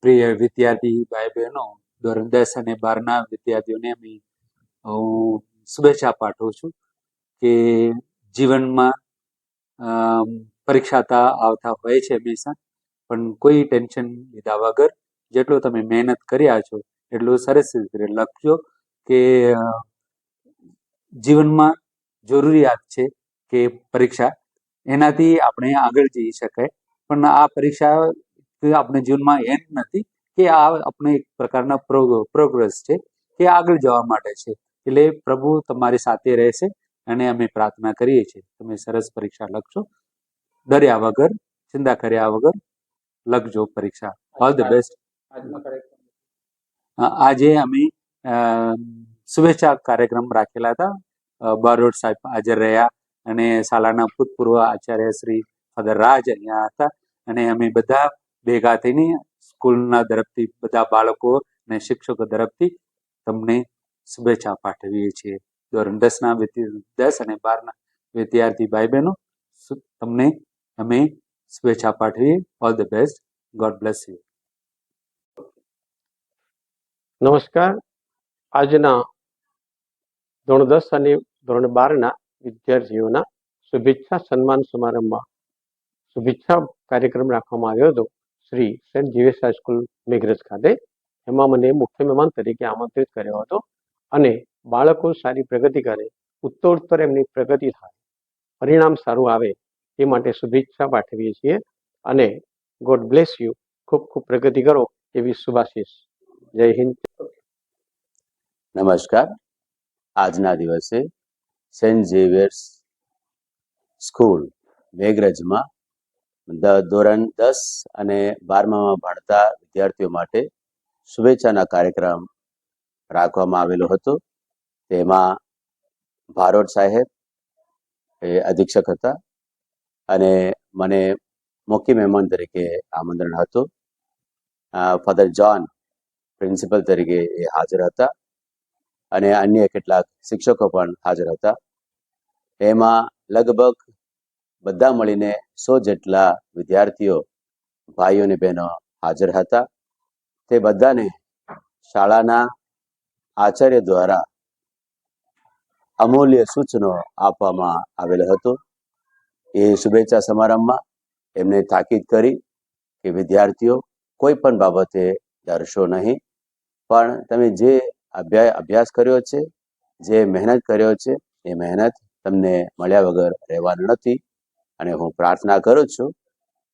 પ્રિય વિદ્યાર્થી ભાઈ બહેનો, ધોરણ 10 અને 12ના વિદ્યાર્થીઓને હું શુભેચ્છા પાઠવું છું કે જીવનમાં પરીક્ષા આવતા હોય છે હંમેશા, પણ કોઈ ટેન્શન લીધા વગર જેટલું તમે મહેનત કર્યા છો એટલું સરસ રીતે લખજો કે જીવનમાં જરૂરિયાત છે કે પરીક્ષા, એનાથી આપણે આગળ જઈ શકાય. પણ આ પરીક્ષા આપણે જીવનમાં એન્ડ નથી, કે આ આપણે એક પ્રકારના પ્રોગ્રેસ છે કે આગળ જવા માટે છે. એટલે પ્રભુ તમારી સાથે રહેશે અને અમે પ્રાર્થના કરીએ છીએ તમે સરસ પરીક્ષા લખશો. ડર્યા વગર, ચિંતા કર્યા વગર લખજો પરીક્ષા. All the best. આજે અમે શુભેચ્છા કાર્યક્રમ રાખેલા હતા. બારોટ સાહેબ હાજર રહ્યા અને શાળાના ભૂતપૂર્વ આચાર્ય શ્રી ફાધર રાજ અહીંયા હતા અને અમે બધા ભેગા થઈને સ્કૂલના તરફથી બધા બાળકો અને શિક્ષકો તરફથી તમને શુભેચ્છા પાઠવીએ છીએ. ધોરણ 10 અને 12ના વિદ્યાર્થી ભાઈ બહેનો, તમને અમે શુભેચ્છા પાઠવીએ. All the best. God bless you. નમસ્કાર. આજના ધોરણ 10 અને ધોરણ 12ના વિદ્યાર્થીઓના શુભેચ્છા સન્માન સમારંભમાં શુભેચ્છા કાર્યક્રમ રાખવામાં આવ્યો હતો Shri Saint Xavier's high school Meghraj ખાતે. એમાં મને મુખ્ય મહેમાન તરીકે આમંત્રિત કર્યો હતો અને બાળકો સારી પ્રગતિ કરે, ઉત્તરોત્તર એમની પ્રગતિ થાય, પરિણામ સારું આવે એ માટે શુભેચ્છા પાઠવીએ છીએ અને ગોડ બ્લેસ યુ. ખૂબ ખૂબ પ્રગતિ કરો એવી શુભાશીષ. જય હિન્દ. નમસ્કાર. આજના દિવસે સેન્ટ ઝેવિયર્સ સ્કૂલ મેઘરજમાં ધોરણ 10 અને 12માં ભણતા વિદ્યાર્થીઓ માટે શુભેચ્છાના કાર્યક્રમ રાખવામાં આવેલો હતો. તેમાં બારોટ સાહેબ એ અધિક્ષક હતા અને મને મુખ્ય મહેમાન તરીકે આમંત્રણ હતું. ફાધર જોન પ્રિન્સિપલ તરીકે એ હાજર હતા અને અન્ય કેટલાક શિક્ષકો પણ હાજર હતા. એમાં લગભગ બધા મળીને 100 જેટલા વિદ્યાર્થીઓ, ભાઈઓ અને બહેનો હાજર હતા. તે બધાને શાળાના આચાર્ય દ્વારા અમૂલ્ય સૂચનો આપવામાં આવેલો હતો. એ શુભેચ્છા સમારંભમાં એમને તાકીદ કરી કે વિદ્યાર્થીઓ કોઈ પણ બાબતે ડરશો નહીં, પણ તમે જે અભ્યાસ કર્યો છે, જે મહેનત કર્યો છે, એ મહેનત તમને મળ્યા વગર રહેવાનું નથી. અને હું પ્રાર્થના કરું છું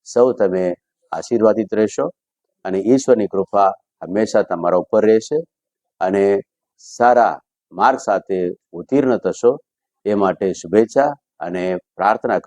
સૌ તમે આશીર્વાદિત રહેશો અને ઈશ્વરની કૃપા હંમેશા તમારા ઉપર રહેશે અને સારા માર્ગ સાથે ઉત્તીર્ણ થશો. એ માટે શુભેચ્છા અને પ્રાર્થના